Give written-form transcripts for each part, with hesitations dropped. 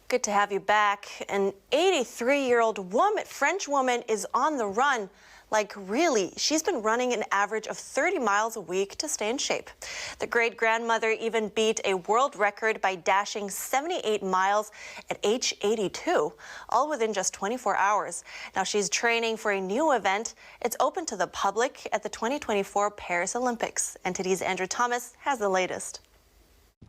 Good to have you back. An 83-year-old French woman is on the run. Like, really, she's been running an average of 30 miles a week to stay in shape. The great-grandmother even beat a world record by dashing 78 miles at age 82, all within just 24 hours. Now she's training for a new event. It's open to the public at the 2024 Paris Olympics. NTD's Andrew Thomas has the latest.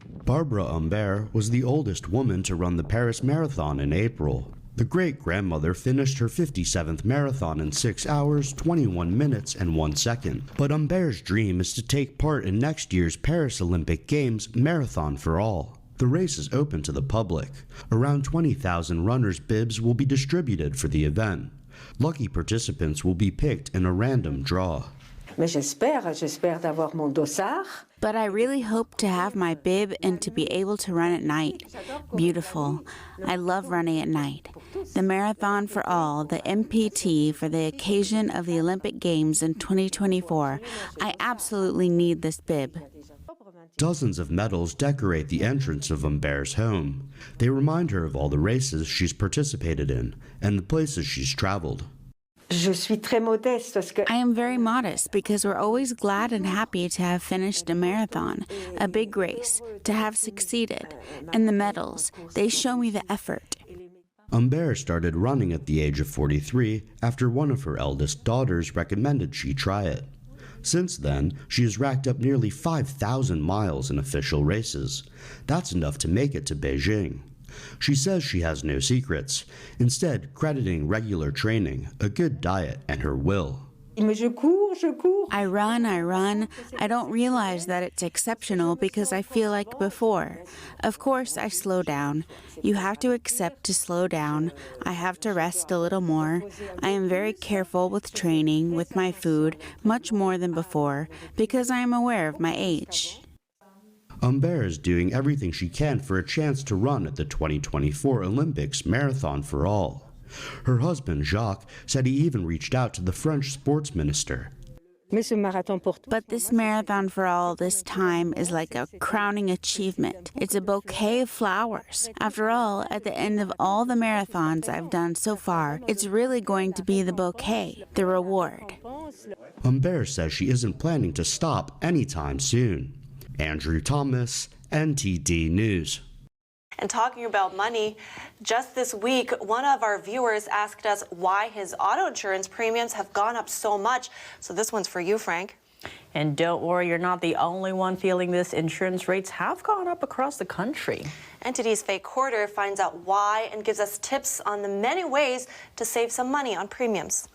Barbara Humbert was the oldest woman to run the Paris Marathon in April. The great-grandmother finished her 57th marathon in 6 hours, 21 minutes, and 1 second. But Humbert's dream is to take part in next year's Paris Olympic Games Marathon for All. The race is open to the public. Around 20,000 runners' bibs will be distributed for the event. Lucky participants will be picked in a random draw. J'espère d'avoir mon dossard. But I really hope to have my bib and to be able to run at night. Beautiful. I love running at night. The Marathon for All, the MPT for the occasion of the Olympic Games in 2024. I absolutely need this bib. Dozens of medals decorate the entrance of Humbert's home. They remind her of all the races she's participated in and the places she's traveled. I am very modest because we're always glad and happy to have finished a marathon, a big race, to have succeeded. And the medals, they show me the effort. Humbert started running at the age of 43 after one of her eldest daughters recommended she try it. Since then, she has racked up nearly 5,000 miles in official races. That's enough to make it to Beijing. She says she has no secrets, instead crediting regular training, a good diet, and her will. I run. I don't realize that it's exceptional because I feel like before. Of course, I slow down. You have to accept to slow down. I have to rest a little more. I am very careful with training, with my food, much more than before, because I am aware of my age. Humbert is doing everything she can for a chance to run at the 2024 Olympics Marathon for All. Her husband, Jacques, said he even reached out to the French sports minister. But this Marathon for All this time is like a crowning achievement. It's a bouquet of flowers. After all, at the end of all the marathons I've done so far, it's really going to be the bouquet, the reward. Humbert says she isn't planning to stop anytime soon. Andrew Thomas, NTD News. And talking about money, just this week, one of our viewers asked us why his auto insurance premiums have gone up so much. So this one's for you, Frank. And don't worry, you're not the only one feeling this. Insurance rates have gone up across the country. NTD's Faye Corder finds out why and gives us tips on the many ways to save some money on premiums.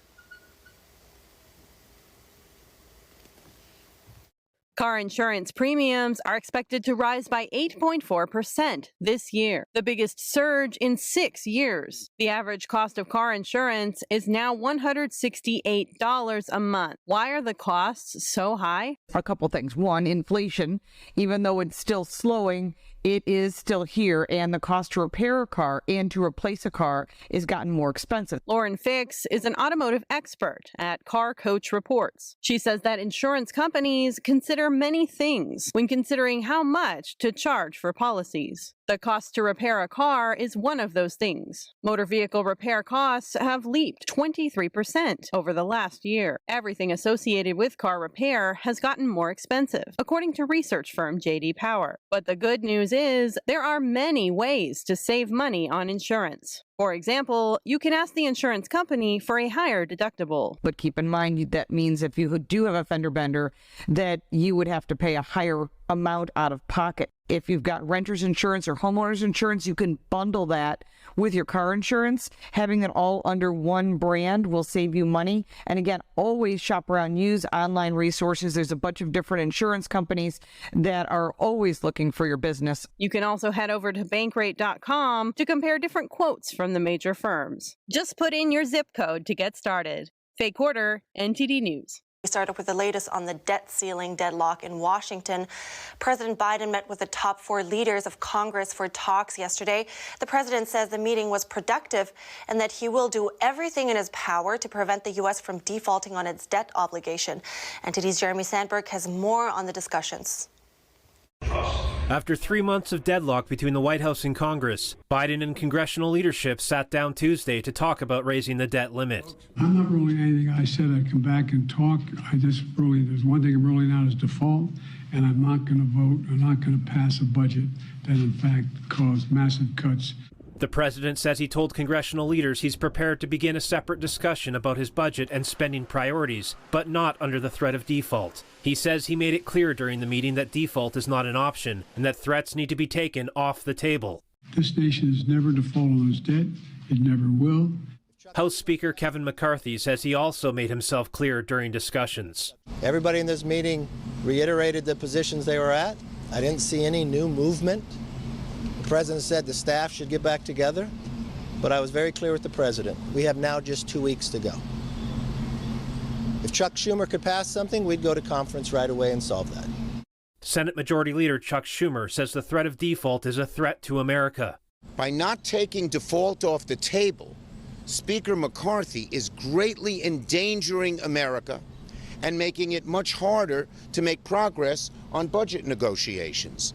Car insurance premiums are expected to rise by 8.4% this year, the biggest surge in 6 years. The average cost of car insurance is now $168 a month. Why are the costs so high? A couple things. One, inflation. Even though it's still slowing, it is still here, and the cost to repair a car and to replace a car is gotten more expensive. Lauren Fix is an automotive expert at Car Coach Reports. She says that insurance companies consider many things when considering how much to charge for policies. The cost to repair a car is one of those things. Motor vehicle repair costs have leaped 23% over the last year. Everything associated with car repair has gotten more expensive, according to research firm J.D. Power. But the good news is there are many ways to save money on insurance. For example, you can ask the insurance company for a higher deductible. But keep in mind that means if you do have a fender bender, that you would have to pay a higher amount out of pocket. If you've got renter's insurance or homeowner's insurance, you can bundle that with your car insurance. Having it all under one brand will save you money. And again, always shop around, use online resources. There's a bunch of different insurance companies that are always looking for your business. You can also head over to bankrate.com to compare different quotes from the major firms. Just put in your zip code to get started. Faye Corder, NTD News. We started with the latest on the debt ceiling deadlock in Washington. President Biden met with the top 4 leaders of Congress for talks yesterday. The president says the meeting was productive and that he will do everything in his power to prevent the U.S. from defaulting on its debt obligation. NTD's Jeremy Sandberg has more on the discussions. Trust After 3 months of deadlock between the White House and Congress, Biden and congressional leadership sat down Tuesday to talk about raising the debt limit. I'm not ruling anything. I said I'd come back and talk. There's one thing I'm ruling out is default, and I'm not going to vote. I'm not going to pass a budget that in fact caused massive cuts. The president says he told congressional leaders he's prepared to begin a separate discussion about his budget and spending priorities, but not under the threat of default. He says he made it clear during the meeting that default is not an option and that threats need to be taken off the table. This nation has never defaulted on its debt. It never will. House Speaker Kevin McCarthy says he also made himself clear during discussions. Everybody in this meeting reiterated the positions they were at. I didn't see any new movement. The president said the staff should get back together, but I was very clear with the president. We have now just 2 weeks to go. If Chuck Schumer could pass something, we'd go to conference right away and solve that. Senate Majority Leader Chuck Schumer says the threat of default is a threat to America. By not taking default off the table, Speaker McCarthy is greatly endangering America and making it much harder to make progress on budget negotiations.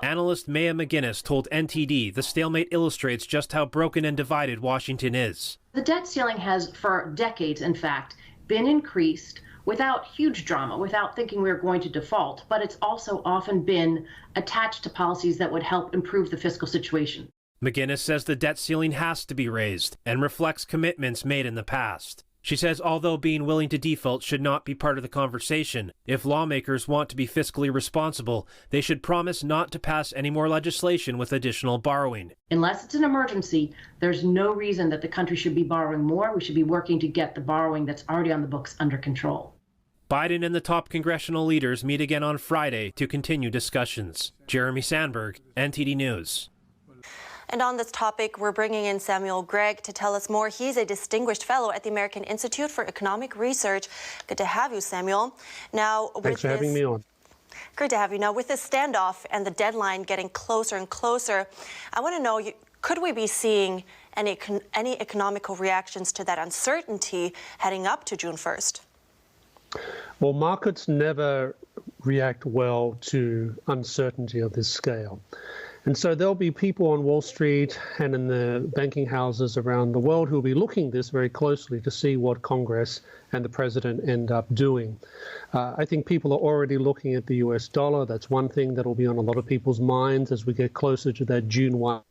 Analyst Maya McGinnis told NTD the stalemate illustrates just how broken and divided Washington is. The debt ceiling has, for decades, in fact, been increased without huge drama, without thinking we were going to default, but it's also often been attached to policies that would help improve the fiscal situation. McGinnis says the debt ceiling has to be raised and reflects commitments made in the past. She says although being willing to default should not be part of the conversation, if lawmakers want to be fiscally responsible, they should promise not to pass any more legislation with additional borrowing. Unless it's an emergency, there's no reason that the country should be borrowing more. We should be working to get the borrowing that's already on the books under control. Biden and the top congressional leaders meet again on Friday to continue discussions. Jeremy Sandberg, NTD News. And on this topic, we're bringing in Samuel Gregg to tell us more. He's a distinguished fellow at the American Institute for Economic Research. Good to have you, Samuel. Now, thanks for having me on. Great to have you. Now, with this standoff and the deadline getting closer and closer, I want to know, could we be seeing any economical reactions to that uncertainty heading up to June 1st? Well, markets never react well to uncertainty of this scale. And so there'll be people on Wall Street and in the banking houses around the world who will be looking at this very closely to see what Congress and the president end up doing. I think people are already looking at the US dollar. That's one thing that will be on a lot of people's minds as we get closer to that June 1.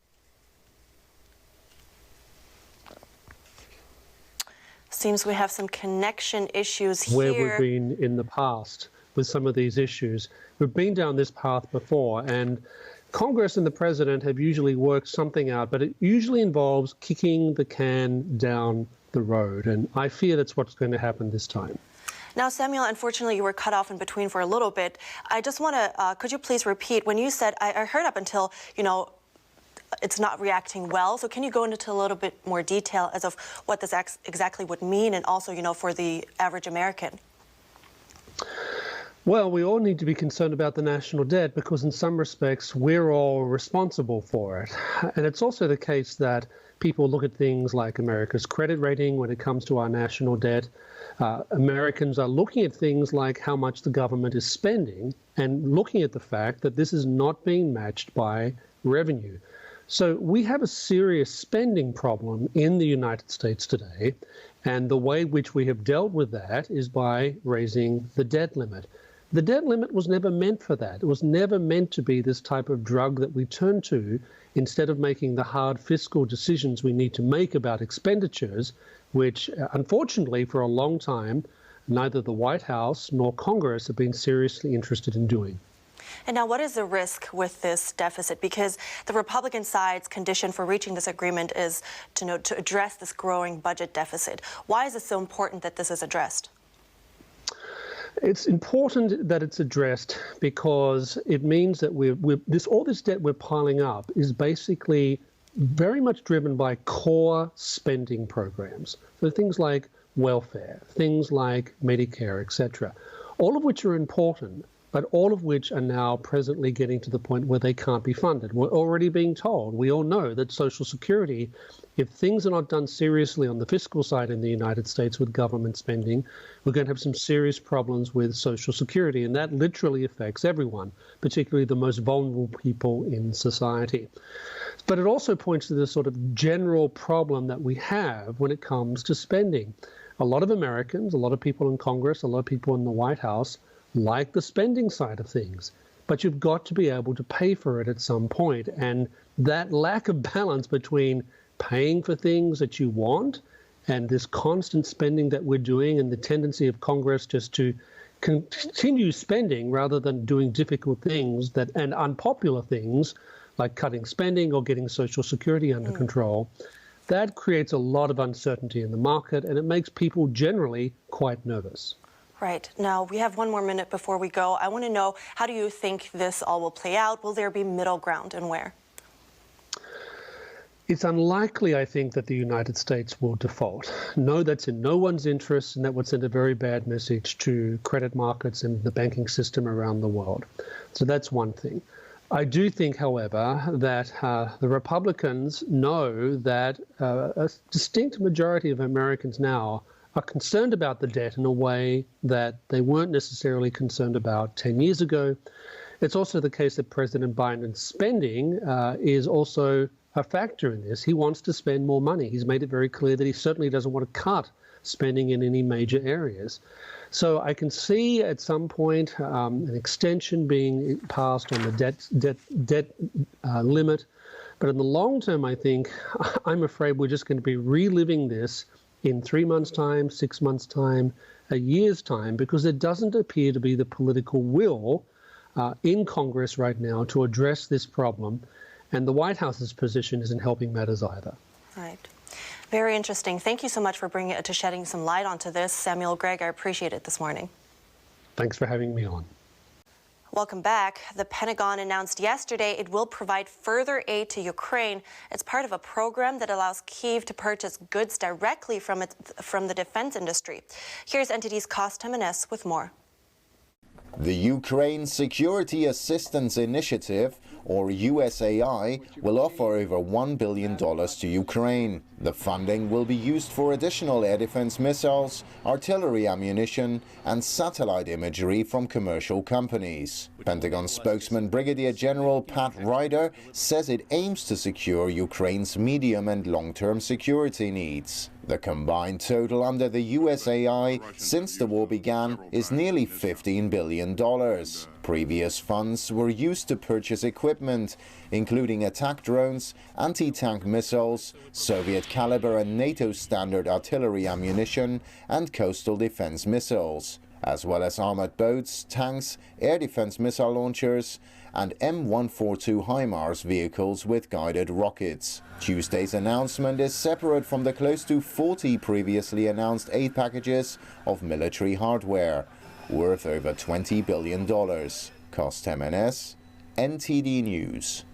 Seems we have some connection issues here. Where we've been in the past with some of these issues. We've been down this path before, and Congress and the president have usually worked something out, but it usually involves kicking the can down the road. And I fear that's what's going to happen this time. Now, Samuel, unfortunately, you were cut off in between for a little bit. I just want to, could you please repeat when you said, I heard up until, it's not reacting well. So can you go into a little bit more detail as of what this exactly would mean and also, for the average American? Well, we all need to be concerned about the national debt because in some respects, we're all responsible for it. And it's also the case that people look at things like America's credit rating when it comes to our national debt. Americans are looking at things like how much the government is spending and looking at the fact that this is not being matched by revenue. So we have a serious spending problem in the United States today. And the way which we have dealt with that is by raising the debt limit. The debt limit was never meant for that. It was never meant to be this type of drug that we turn to instead of making the hard fiscal decisions we need to make about expenditures, which unfortunately for a long time, neither the White House nor Congress have been seriously interested in doing. And now what is the risk with this deficit? Because the Republican side's condition for reaching this agreement is to address this growing budget deficit. Why is it so important that this is addressed? It's important that it's addressed because it means that all this debt we're piling up is basically very much driven by core spending programs. So things like welfare, things like Medicare, etc., all of which are important. but all of which are now presently getting to the point where they can't be funded. We're already being told, we all know that Social Security, if things are not done seriously on the fiscal side in the United States with government spending, we're going to have some serious problems with Social Security, and that literally affects everyone, particularly the most vulnerable people in society. But it also points to this sort of general problem that we have when it comes to spending. A lot of Americans, a lot of people in Congress, a lot of people in the White House like the spending side of things, but you've got to be able to pay for it at some point. And that lack of balance between paying for things that you want and this constant spending that we're doing, and the tendency of Congress just to continue spending rather than doing difficult things and unpopular things like cutting spending or getting Social Security under control, that creates a lot of uncertainty in the market, and it makes people generally quite nervous. Right. Now, we have one more minute before we go. I want to know, how do you think this all will play out? Will there be middle ground, and where? It's unlikely, I think, that the United States will default. No, that's in no one's interest, and that would send a very bad message to credit markets and the banking system around the world. So that's one thing. I do think, however, that the Republicans know that a distinct majority of Americans now are concerned about the debt in a way that they weren't necessarily concerned about 10 years ago. It's also the case that President Biden's spending is also a factor in this. He wants to spend more money. He's made it very clear that he certainly doesn't want to cut spending in any major areas. So I can see at some point an extension being passed on the debt limit. But in the long term, I think, I'm afraid we're just going to be reliving this in 3 months' time, 6 months' time, a year's time, because there doesn't appear to be the political will in Congress right now to address this problem. And the White House's position isn't helping matters either. Right. Very interesting. Thank you so much for bringing it to shedding some light onto this. Samuel Gregg, I appreciate it this morning. Thanks for having me on. Welcome back. The Pentagon announced yesterday it will provide further aid to Ukraine. It's part of a program that allows Kyiv to purchase goods directly from the defense industry. Here's NTD's Cost Jimenez with more. The Ukraine Security Assistance Initiative, or USAI, will offer over $1 billion to Ukraine. The funding will be used for additional air defense missiles, artillery ammunition, and satellite imagery from commercial companies. Pentagon spokesman Brigadier General Pat Ryder says it aims to secure Ukraine's medium and long-term security needs. The combined total under the USAI since the war began is nearly $15 billion. Previous funds were used to purchase equipment, including attack drones, anti-tank missiles, Soviet-caliber and NATO-standard artillery ammunition, and coastal defense missiles, as well as armored boats, tanks, air defense missile launchers, and M142 HIMARS vehicles with guided rockets. Tuesday's announcement is separate from the close to 40 previously announced aid packages of military hardware, worth over $20 billion. Cost Jimenez, NTD News.